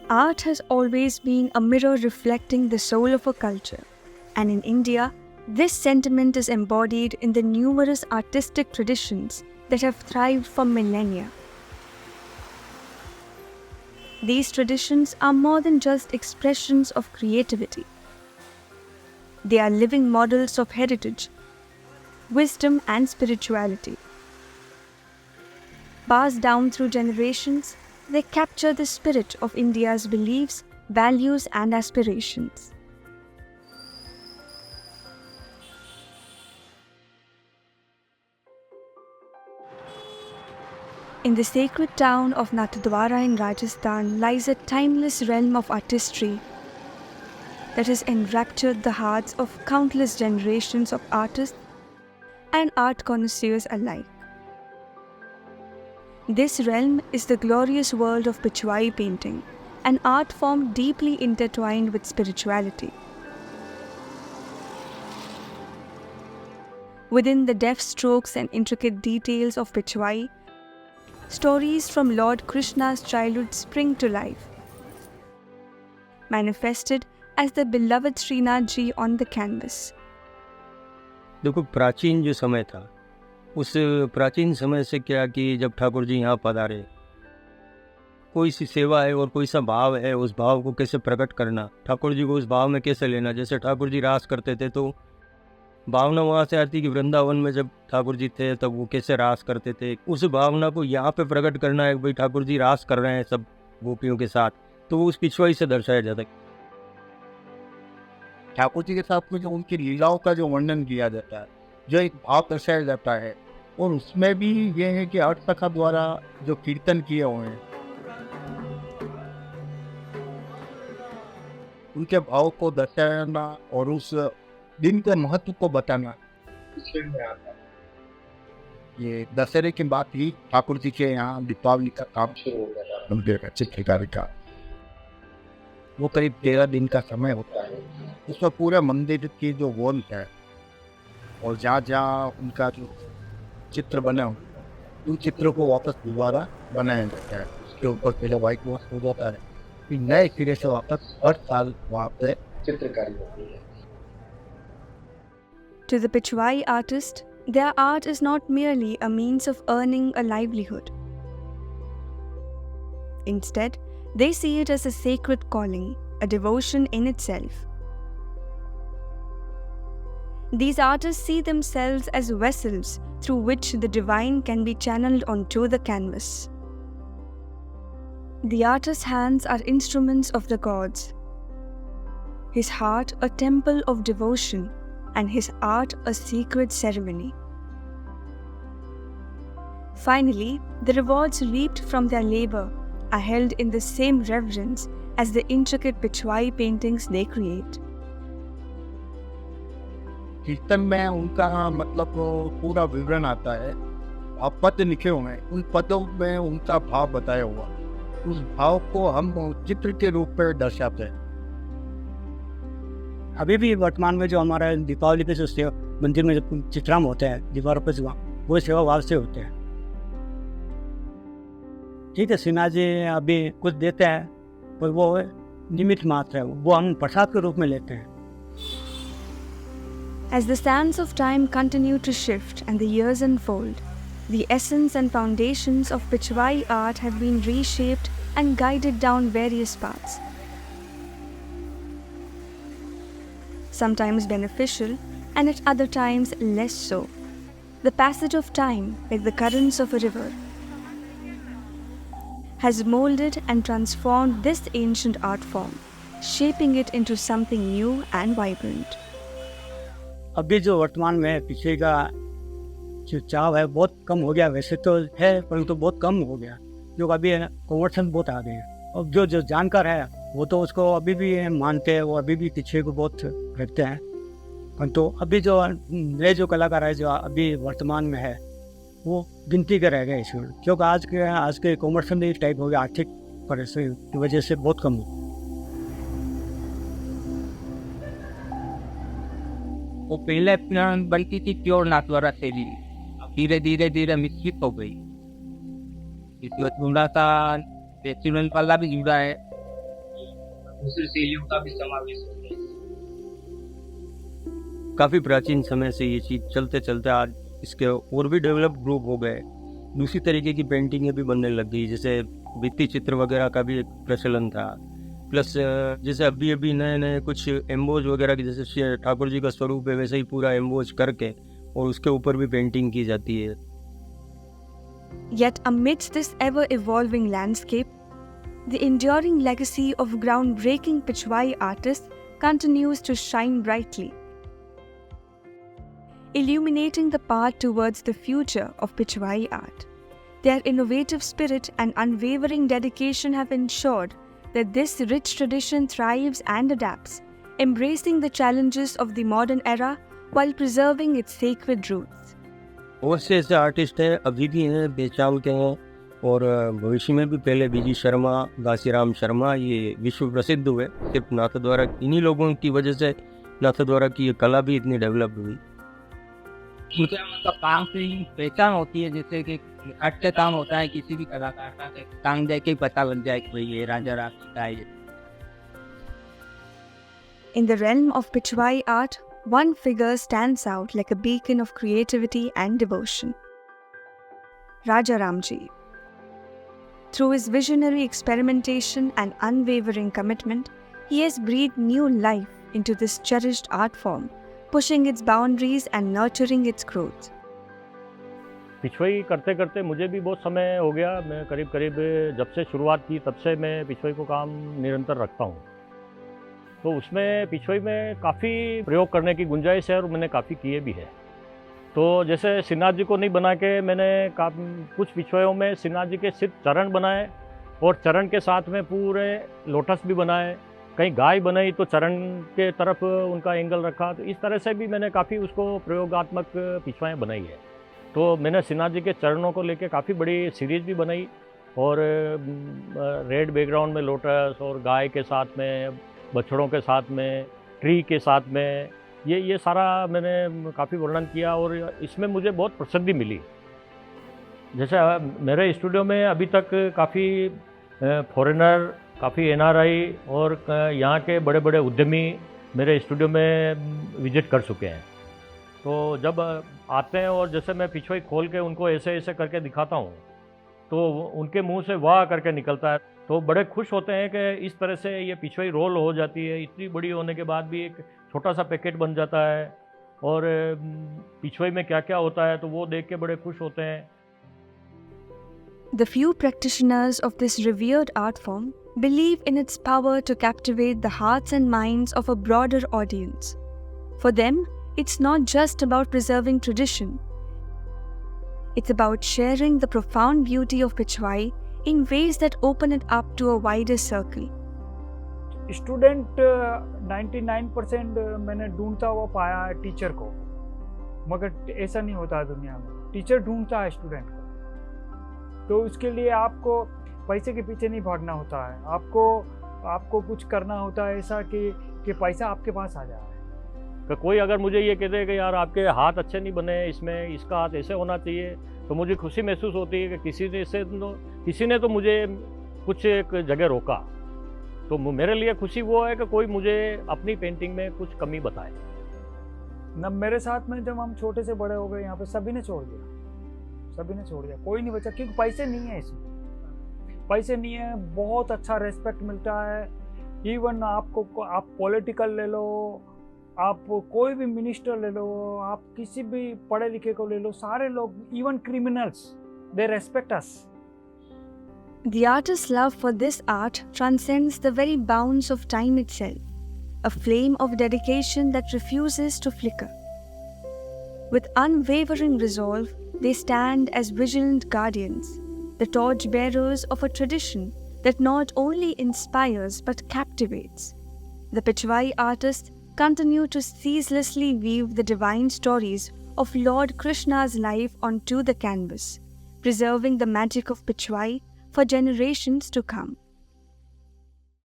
Art has always been a mirror reflecting the soul of a culture, and in India, this sentiment is embodied in the numerous artistic traditions that have thrived for millennia. These traditions are more than just expressions of creativity. They are living models of heritage, wisdom, and spirituality. Passed down through generations, they capture the spirit of India's beliefs, values, and aspirations. In the sacred town of Nathdwara in Rajasthan lies a timeless realm of artistry that has enraptured the hearts of countless generations of artists and art connoisseurs alike. This realm is the glorious world of Pichwai painting, an art form deeply intertwined with spirituality. Within the deft strokes and intricate details of Pichwai, stories from Lord Krishna's childhood spring to life, manifested as the beloved Srinath ji on the canvas. देखो, प्राचीन जो समय था, उस प्राचीन समय से क्या कि जब ठाकुर जी यहाँ पधारे, कोई सी सेवा है और कोई सा भाव है, उस भाव को कैसे प्रकट करना, ठाकुर जी को उस भाव में कैसे लेना। जैसे ठाकुर जी रास करते थे तो भावना वहाँ से आती कि वृंदावन में जब ठाकुर जी थे तब वो कैसे रास करते थे, उस भावना को यहाँ पे प्रकट करना है। भाई ठाकुर जी रास कर रहे हैं सब गोपियों के साथ, तो वो उस पिछवाई से दर्शाया जाता है। ठाकुर जी के साथ में जो उनकी लीलाओं का जो वर्णन किया जाता है, जो एक भाव दर्शाया जाता है, और उसमें भी ये है कि अर्थ सखा द्वारा जो कीर्तन किए हुए हैं उनके भाव को दर्शाना और उस दिन के महत्व को बताना इसमें में आता है। ये दशहरे की बात ही ठाकुर जी के यहाँ दीपावली का काम शुरू हो गया मंदिर का चित्रकारी का। वो करीब 13 दिन का समय होता है। उसमें पूरे मंदिर की जो वॉल है और जहाँ जहाँ उनका जो चित्र बने हो, उन चित्रों को वापस दोबारा बनाया जाता है। उसके ऊपर पहले व्हाइट वॉश हो जाता है, फिर नए सिरे से वापस हर साल वहाँ पे चित्रकारी होती है। To the Pichwai artist, their art is not merely a means of earning a livelihood. Instead, they see it as a sacred calling, a devotion in itself. These artists see themselves as vessels through which the divine can be channeled onto the canvas. The artist's hands are instruments of the gods, his heart a temple of devotion, and his art a sacred ceremony. Finally, the rewards reaped from their labor are held in the same reverence as the intricate Pichwai paintings they create. कीर्तन में उनका मतलब पूरा विवरण आता है। आप पद लिखे हुए हैं, उन पदों में उनका भाव बताया हुआ, उस भाव को हम चित्र के रूप में दर्शाते हैं। अभी भी वर्तमान में जो हमारा दीपावली पे जो सेवा मंदिर में जो चित्राम होते हैं दीवारों पर, वो सेवा भाव से होते हैं। ठीक है, श्रीनाथ जी अभी कुछ देते हैं पर वो निमित्त मात्र है, वो हम प्रसाद के रूप में लेते हैं। As the sands of time continue to shift and the years unfold, the essence and foundations of Pichwai art have been reshaped and guided down various paths. Sometimes beneficial and at other times less so. The passage of time, like the currents of a river, has molded and transformed this ancient art form, shaping it into something new and vibrant. अभी जो वर्तमान में पीछे का जो चाव है बहुत कम हो गया, वैसे तो है परंतु बहुत कम हो गया, जो अभी कॉन्वर्सन बहुत आ गए हैं। और जो जानकार है वो तो उसको अभी भी मानते हैं, वो अभी भी पीछे को बहुत रखते हैं। परंतु अभी जो नए जो कलाकार है जो अभी वर्तमान में है वो गिनती के रह गए इसमें, क्योंकि आज के कॉमर्शियल टाइप हो गया, आर्थिक परिस्थिति की वजह से बहुत कम हो। वो पहले बनती थी प्योर नाथद्वारा शैली, धीरे धीरे धीरे मिश्रित हो गई। इसमें थोड़ा सा नेचुरल वाला भी जुड़ा है, दूसरी शैलियों का भी समावेश होता है। काफ़ी प्राचीन समय से ये चीज़ चलते चलते आज इसके और भी डेवलप ग्रुप हो गए। दूसरी तरीके की पेंटिंगें भी बनने लग गई, जैसे भित्ति चित्र वगैरह का भी एक प्रचलन था। प्लस जैसे अभी अभी नए नए कुछ एम्बोज वगैरह की, जैसे ठाकुर जी का स्वरूप है वैसे ही पूरा एम्बोज करके और उसके ऊपर भी पेंटिंग की जाती है। Yet amidst this ever-evolving landscape, the enduring legacy of groundbreaking Pichwai artists continues to shine brightly, illuminating the path towards the future of Pichwai art. Their innovative spirit and unwavering dedication have ensured that this rich tradition thrives and adapts, embracing the challenges of the modern era while preserving its sacred roots. बहुत से ऐसे artist हैं, अभी भी हैं, बेचाल के हैं और भविष्य में भी। पहले बीजी शर्मा, घासीराम शर्मा, ये विश्व प्रसिद्ध हुए सिर्फ नाथद्वारा। इन्हीं लोगों की वजह से नाथद्वारा की ये कला भी इतनी डेवलप हुई। उनके मतलब काम से ही पहचान होती है, जैसे कि अच्छे काम होता है किसी भी कलाकार का, काम देख के पता लग जाए कि भाई ये राजा राम का है। In the realm of Pichwai art, one figure stands out like a beacon of creativity and devotion. Raja Ramji. Through his visionary experimentation and unwavering commitment, he has breathed new life into this cherished art form, pushing its boundaries and nurturing its growth. Pichwai करते करते मुझे भी बहुत समय हो गया। मैं करीब जब से शुरुआत की तब से मैं पिछवाई को काम निरंतर रखता हूँ। तो उसमें पिछवाई में काफ़ी प्रयोग करने की गुंजाइश है और मैंने काफ़ी किए भी है। तो जैसे श्रीनाथ जी को नहीं बना के मैंने कुछ पिछवाइयों में श्रीनाथ जी के सिर्फ चरण बनाए और चरण के साथ में पूरे लोटस भी बनाए। कहीं गाय बनाई तो चरण के तरफ उनका एंगल रखा। तो इस तरह से भी मैंने काफ़ी उसको प्रयोगात्मक पिछवाएँ बनाई है। तो मैंने श्रीनाथ जी के चरणों को लेके काफ़ी बड़ी सीरीज़ भी बनाई और रेड बैकग्राउंड में लोटस और गाय के साथ में, बछड़ों के साथ में, ट्री के साथ में, ये सारा मैंने काफ़ी वर्णन किया और इसमें मुझे बहुत प्रसिद्धि मिली। जैसे मेरे स्टूडियो में अभी तक काफ़ी फॉरेनर, काफ़ी NRI और यहाँ के बड़े बड़े उद्यमी मेरे स्टूडियो में विजिट कर चुके हैं। तो जब आते हैं और जैसे मैं पिछवाई खोल के उनको ऐसे ऐसे करके दिखाता हूँ तो उनके मुंह से वाह करके निकलता है। तो बड़े खुश होते हैं कि इस तरह से ये पिछवाई रोल हो जाती है। इतनी बड़ी होने के बाद भी एक छोटा सा पैकेट बन जाता है और पिछवाई में क्या क्या होता है तो वो देख के बड़े खुश होते हैं। The few practitioners of this revered art form believe in its power to captivate the hearts and minds of a broader audience. For them, it's not just about preserving tradition. It's about sharing the profound beauty of Pichwai in ways that open it up to a wider circle. Student 99% मैंने ढूंढता हुआ पाया है teacher को, मगर ऐसा नहीं होता है दुनिया में। टीचर ढूंढता है स्टूडेंट को। तो उसके लिए आपको पैसे के पीछे नहीं भागना होता है। आपको कुछ करना होता है ऐसा कि पैसा आपके पास आ जाए। कि कोई अगर मुझे ये कहते हैं कि यार आपके हाथ अच्छे नहीं बने, इसमें इसका हाथ ऐसे होना चाहिए, तो मुझे खुशी महसूस होती है कि किसी ने तो मुझे कुछ एक जगह रोका। तो मेरे लिए खुशी वो है कि कोई मुझे अपनी पेंटिंग में कुछ कमी बताए। न मेरे साथ में जब हम छोटे से बड़े हो गए यहाँ पे सभी ने छोड़ दिया, कोई नहीं बचा, क्योंकि पैसे नहीं है इसमें। पैसे नहीं है, बहुत अच्छा रेस्पेक्ट मिलता है। इवन आप पॉलिटिकल ले लो, आप कोई भी मिनिस्टर ले लो, आप किसी भी पढ़े लिखे को ले लो, सारे लोग, even criminals, they respect us. The artist's love for this art transcends the very bounds of time itself, a flame of dedication that refuses to flicker. With unwavering resolve, they stand as vigilant guardians, the torch bearers of a tradition that not only inspires but captivates. The Pichwai artists continue to ceaselessly weave the divine stories of Lord Krishna's life onto the canvas, preserving the magic of Pichwai for generations to come.